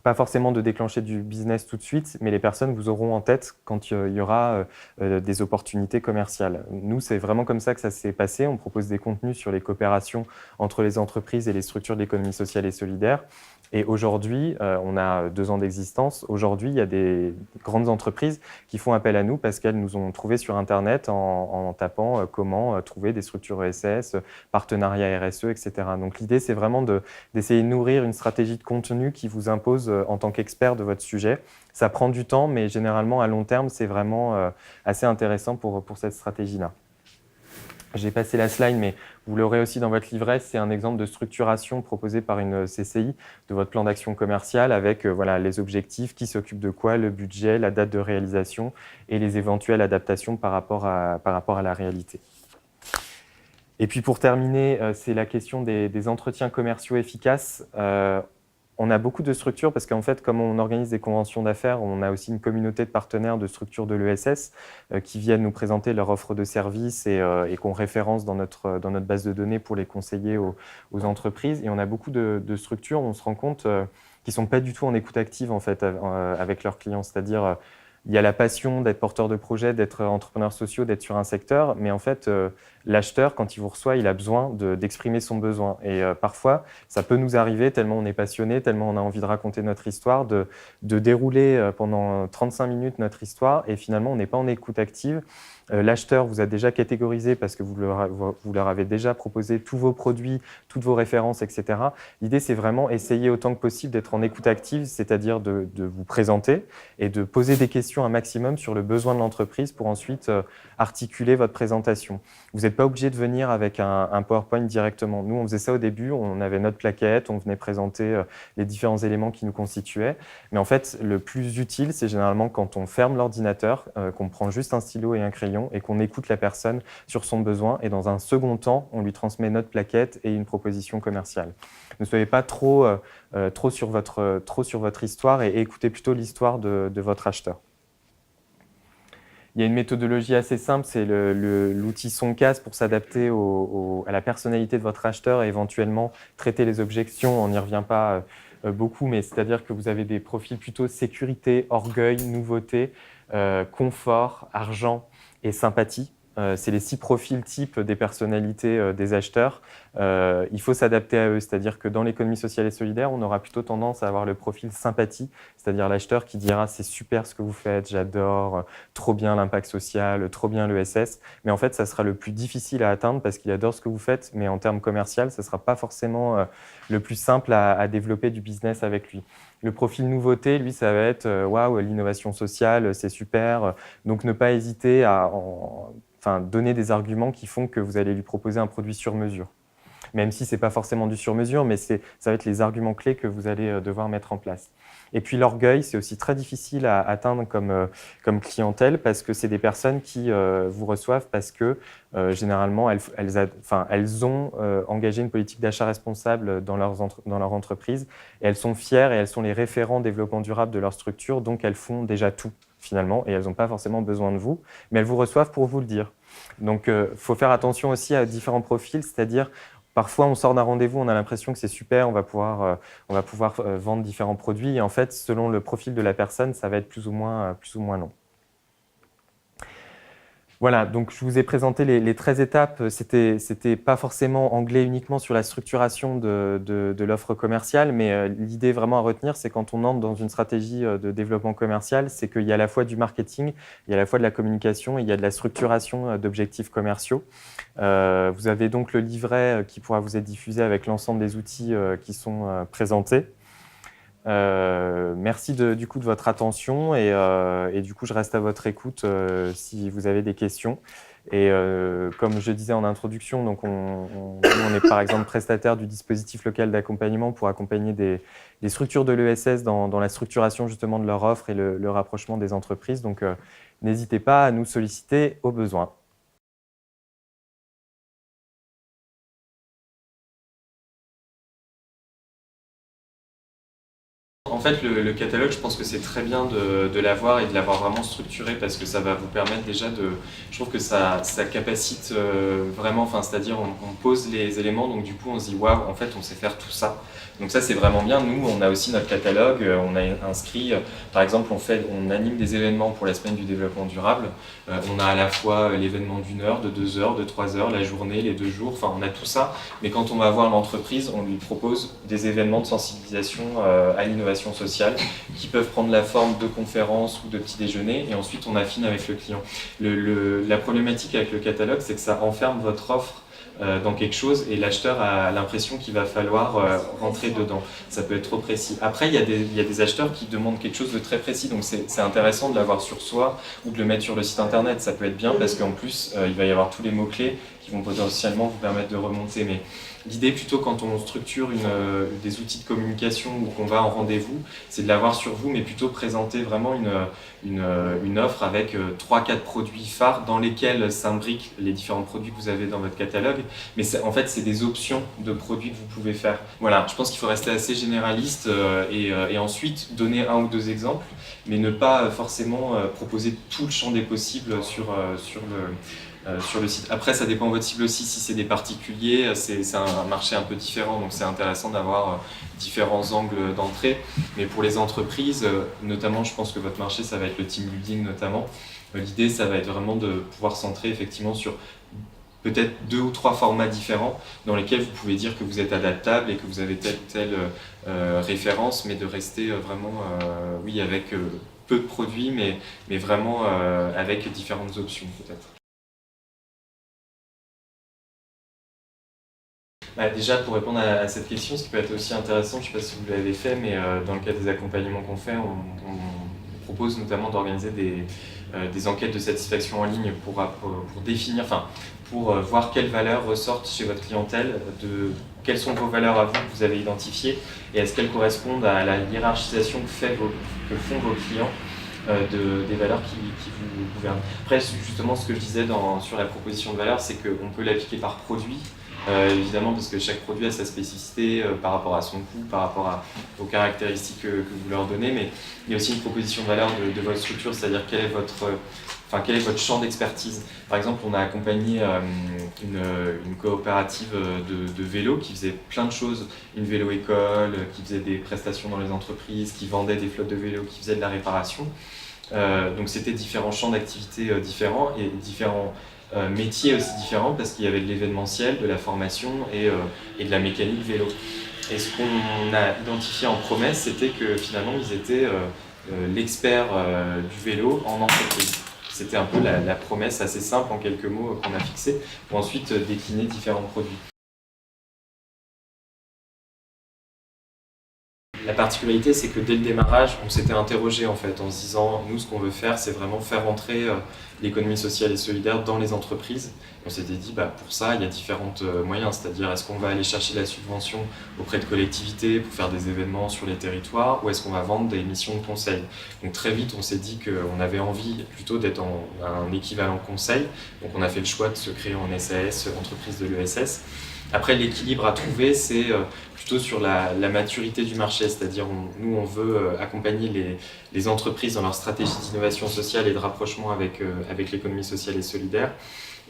Speaker 1: pas forcément de déclencher du business tout de suite, mais les personnes vous auront en tête quand il y aura des opportunités commerciales. Nous, c'est vraiment comme ça que ça s'est passé. On propose des contenus sur les coopérations entre les entreprises et les structures de l'économie sociale et solidaire. Et aujourd'hui, on a 2 ans d'existence. Aujourd'hui, il y a des grandes entreprises qui font appel à nous parce qu'elles nous ont trouvés sur Internet en tapant comment trouver des structures ESS, partenariats RSE, etc. Donc l'idée, c'est vraiment d'essayer de nourrir une stratégie de contenu qui vous impose en tant qu'expert de votre sujet. Ça prend du temps, mais généralement, à long terme, c'est vraiment assez intéressant pour cette stratégie-là. J'ai passé la slide, mais vous l'aurez aussi dans votre livret. C'est un exemple de structuration proposée par une CCI de votre plan d'action commerciale avec voilà, les objectifs, qui s'occupe de quoi, le budget, la date de réalisation et les éventuelles adaptations par rapport à la réalité. Et puis pour terminer, c'est la question des entretiens commerciaux efficaces. On a beaucoup de structures parce qu'en fait, comme on organise des conventions d'affaires, on a aussi une communauté de partenaires de structures de l'ESS qui viennent nous présenter leur offre de services et qu'on référence dans notre base de données pour les conseiller aux entreprises. Et on a beaucoup de structures, on se rend compte, qui ne sont pas du tout en écoute active en fait, avec leurs clients. C'est-à-dire, il y a la passion d'être porteur de projet, d'être entrepreneur social, d'être sur un secteur, mais en fait, l'acheteur, quand il vous reçoit, il a besoin d'exprimer son besoin. Et parfois, ça peut nous arriver, tellement on est passionné, tellement on a envie de raconter notre histoire, de dérouler pendant 35 minutes notre histoire, et finalement, on n'est pas en écoute active. L'acheteur vous a déjà catégorisé parce que vous leur avez déjà proposé tous vos produits, toutes vos références, etc. L'idée, c'est vraiment essayer autant que possible d'être en écoute active, c'est-à-dire de vous présenter et de poser des questions un maximum sur le besoin de l'entreprise pour ensuite articuler votre présentation. Vous n'êtes pas obligé de venir avec un PowerPoint directement. Nous, on faisait ça au début, on avait notre plaquette, on venait présenter les différents éléments qui nous constituaient. Mais en fait, le plus utile, c'est généralement quand on ferme l'ordinateur, qu'on prend juste un stylo et un crayon et qu'on écoute la personne sur son besoin. Et dans un second temps, on lui transmet notre plaquette et une proposition commerciale. Ne soyez pas trop sur votre histoire et écoutez plutôt l'histoire de votre acheteur. Il y a une méthodologie assez simple, c'est l'outil Soncas pour s'adapter à la personnalité de votre acheteur et éventuellement traiter les objections. On n'y revient pas beaucoup, mais c'est-à-dire que vous avez des profils plutôt sécurité, orgueil, nouveauté, confort, argent et sympathie. C'est les 6 profils types des personnalités des acheteurs. Il faut s'adapter à eux, c'est-à-dire que dans l'économie sociale et solidaire, on aura plutôt tendance à avoir le profil sympathie, c'est-à-dire l'acheteur qui dira « c'est super ce que vous faites, j'adore, trop bien l'impact social, trop bien l'ESS ». Mais en fait, ça sera le plus difficile à atteindre parce qu'il adore ce que vous faites, mais en termes commerciaux, ça ne sera pas forcément le plus simple à développer du business avec lui. Le profil nouveauté, lui, ça va être « waouh, l'innovation sociale, c'est super ». Donc, ne pas hésiter à donner des arguments qui font que vous allez lui proposer un produit sur mesure. Même si ce n'est pas forcément du sur mesure, mais ça va être les arguments clés que vous allez devoir mettre en place. Et puis l'orgueil, c'est aussi très difficile à atteindre comme clientèle parce que c'est des personnes qui vous reçoivent parce que généralement, elles ont engagé une politique d'achat responsable dans leur entreprise et elles sont fières et elles sont les référents développement durable de leur structure, donc elles font déjà tout finalement et elles n'ont pas forcément besoin de vous, mais elles vous reçoivent pour vous le dire. Donc, il faut faire attention aussi à différents profils, c'est-à-dire parfois, on sort d'un rendez-vous, on a l'impression que c'est super, on va pouvoir vendre différents produits. Et en fait, selon le profil de la personne, ça va être plus ou moins long. Voilà, donc je vous ai présenté les 13 étapes. C'était pas forcément anglais uniquement sur la structuration de l'offre commerciale, mais l'idée vraiment à retenir, c'est quand on entre dans une stratégie de développement commercial, c'est qu'il y a à la fois du marketing, il y a à la fois de la communication et il y a de la structuration d'objectifs commerciaux. Vous avez donc le livret qui pourra vous être diffusé avec l'ensemble des outils qui sont présentés. Merci du coup de votre attention et du coup je reste à votre écoute si vous avez des questions. Et comme je disais en introduction, donc nous, on est par exemple prestataire du dispositif local d'accompagnement pour accompagner des structures de l'ESS dans la structuration justement de leur offre et le rapprochement des entreprises. Donc n'hésitez pas à nous solliciter au besoin. En fait, le catalogue, je pense que c'est très bien de l'avoir et de l'avoir vraiment structuré parce que ça va vous permettre déjà de... Je trouve que ça capacite vraiment, enfin, c'est-à-dire on pose les éléments, donc du coup on se dit waouh, en fait on sait faire tout ça. Donc ça c'est vraiment bien. Nous, on a aussi notre catalogue, on a inscrit, par exemple, on anime des événements pour la semaine du développement durable. On a à la fois l'événement d'1 heure, de 2 heures, de 3 heures, la journée, les 2 jours, enfin on a tout ça. Mais quand on va voir l'entreprise, on lui propose des événements de sensibilisation à l'innovation sociale qui peuvent prendre la forme de conférences ou de petits déjeuners et ensuite on affine avec le client. La problématique avec le catalogue, c'est que ça enferme votre offre dans quelque chose et l'acheteur a l'impression qu'il va falloir rentrer dedans. Ça peut être trop précis. Après, il y a des acheteurs qui demandent quelque chose de très précis, donc c'est intéressant de l'avoir sur soi ou de le mettre sur le site internet. Ça peut être bien parce qu'en plus, il va y avoir tous les mots-clés qui vont potentiellement vous permettre de remonter. Mais l'idée, plutôt quand on structure des outils de communication ou qu'on va en rendez-vous, c'est de l'avoir sur vous, mais plutôt présenter vraiment une offre avec 3-4 produits phares dans lesquels s'imbriquent les différents produits que vous avez dans votre catalogue. Mais en fait, c'est des options de produits que vous pouvez faire. Voilà, je pense qu'il faut rester assez généraliste et ensuite donner 1 ou 2 exemples, mais ne pas forcément proposer tout le champ des possibles sur le site. Après, ça dépend de votre cible aussi. Si c'est des particuliers, c'est un marché un peu différent, donc c'est intéressant d'avoir différents angles d'entrée. Mais pour les entreprises, notamment, je pense que votre marché, ça va être le team building notamment. L'idée, ça va être vraiment de pouvoir centrer effectivement sur peut-être 2 ou 3 formats différents dans lesquels vous pouvez dire que vous êtes adaptable et que vous avez telle référence, mais de rester vraiment, oui, avec peu de produits, mais vraiment avec différentes options peut-être. Bah, déjà, pour répondre à cette question, ce qui peut être aussi intéressant, je ne sais pas si vous l'avez fait, mais dans le cadre des accompagnements qu'on fait, on propose notamment d'organiser des enquêtes de satisfaction en ligne pour définir, enfin, pour voir quelles valeurs ressortent chez votre clientèle, quelles sont vos valeurs à vous que vous avez identifiées, et est-ce qu'elles correspondent à la hiérarchisation que font vos clients des valeurs qui vous gouvernent. Après, justement, ce que je disais sur la proposition de valeur, c'est qu'on peut l'appliquer par produit, évidemment, parce que chaque produit a sa spécificité par rapport à son coût, par rapport aux caractéristiques que vous leur donnez, mais il y a aussi une proposition de valeur de votre structure, c'est-à-dire quel est votre champ d'expertise. Par exemple, on a accompagné une coopérative de vélo qui faisait plein de choses, une vélo-école, qui faisait des prestations dans les entreprises, qui vendait des flottes de vélos, qui faisait de la réparation. Donc c'était différents champs d'activité différents et différents métiers aussi différents parce qu'il y avait de l'événementiel, de la formation et de la mécanique vélo. Et ce qu'on a identifié en promesse, c'était que finalement ils étaient l'expert du vélo en entreprise. C'était un peu la promesse assez simple en quelques mots qu'on a fixée pour ensuite décliner différents produits. La particularité, c'est que dès le démarrage, on s'était interrogé en fait en se disant, nous, ce qu'on veut faire, c'est vraiment faire entrer l'économie sociale et solidaire dans les entreprises. On s'était dit, pour ça, il y a différents moyens, c'est-à-dire est-ce qu'on va aller chercher la subvention auprès de collectivités pour faire des événements sur les territoires ou est-ce qu'on va vendre des missions de conseil. Donc très vite, on s'est dit qu'on avait envie plutôt d'être un équivalent conseil. Donc on a fait le choix de se créer en SAS, entreprise de l'ESS. Après, l'équilibre à trouver, c'est plutôt sur la maturité du marché, c'est-à-dire nous, on veut accompagner les entreprises dans leur stratégie d'innovation sociale et de rapprochement avec l'économie sociale et solidaire.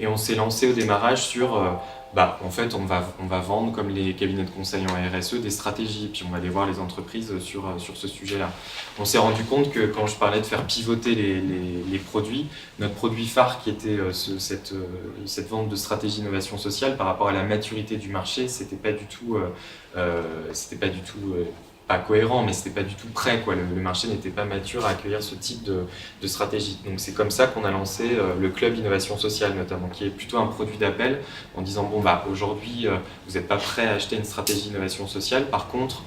Speaker 1: Et on s'est lancé au démarrage sur, en fait, on va vendre, comme les cabinets de conseil en RSE, des stratégies, puis on va aller voir les entreprises sur ce sujet-là. On s'est rendu compte que quand je parlais de faire pivoter les produits, notre produit phare qui était cette vente de stratégie d'innovation sociale par rapport à la maturité du marché, c'était pas du tout pas cohérent, mais c'était pas du tout prêt, quoi. Le marché n'était pas mature à accueillir ce type de stratégie. Donc c'est comme ça qu'on a lancé le Club Innovation Sociale notamment, qui est plutôt un produit d'appel en disant aujourd'hui vous n'êtes pas prêt à acheter une stratégie d'innovation sociale, par contre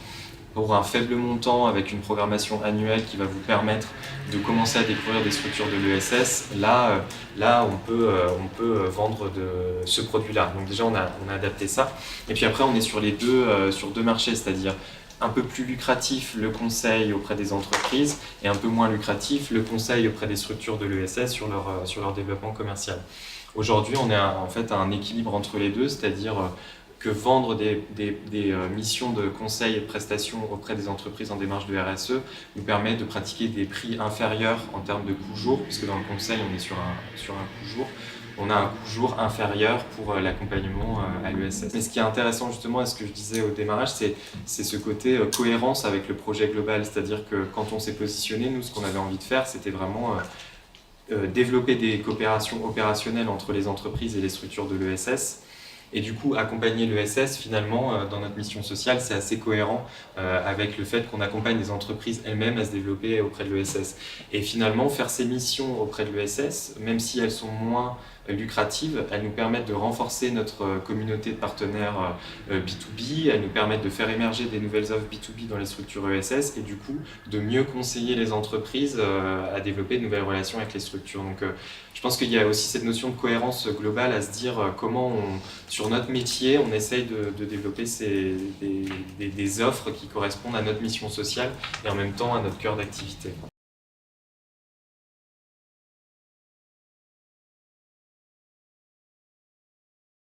Speaker 1: pour un faible montant avec une programmation annuelle qui va vous permettre de commencer à découvrir des structures de l'ESS, là on peut vendre ce produit-là. Donc déjà on a adapté ça. Et puis après on est sur sur deux marchés, c'est-à-dire un peu plus lucratif le conseil auprès des entreprises et un peu moins lucratif le conseil auprès des structures de l'ESS sur leur développement commercial. Aujourd'hui, on est en fait à un équilibre entre les deux, c'est-à-dire que vendre des missions de conseil et de prestations auprès des entreprises en démarche de RSE nous permet de pratiquer des prix inférieurs en termes de coût jour, puisque dans le conseil, on est sur un coût jour. On a un coût jour inférieur pour l'accompagnement à l'ESS. Mais ce qui est intéressant justement, et ce que je disais au démarrage, c'est ce côté cohérence avec le projet global. C'est-à-dire que quand on s'est positionné, nous, ce qu'on avait envie de faire, c'était vraiment développer des coopérations opérationnelles entre les entreprises et les structures de l'ESS. Et du coup, accompagner l'ESS, finalement, dans notre mission sociale, c'est assez cohérent avec le fait qu'on accompagne les entreprises elles-mêmes à se développer auprès de l'ESS. Et finalement, faire ces missions auprès de l'ESS, même si elles sont moins lucratives, elles nous permettent de renforcer notre communauté de partenaires B2B, elles nous permettent de faire émerger des nouvelles offres B2B dans les structures ESS et du coup, de mieux conseiller les entreprises à développer de nouvelles relations avec les structures. Donc, je pense qu'il y a aussi cette notion de cohérence globale à se dire comment sur notre métier, on essaye de développer des offres qui correspondent à notre mission sociale et en même temps à notre cœur d'activité.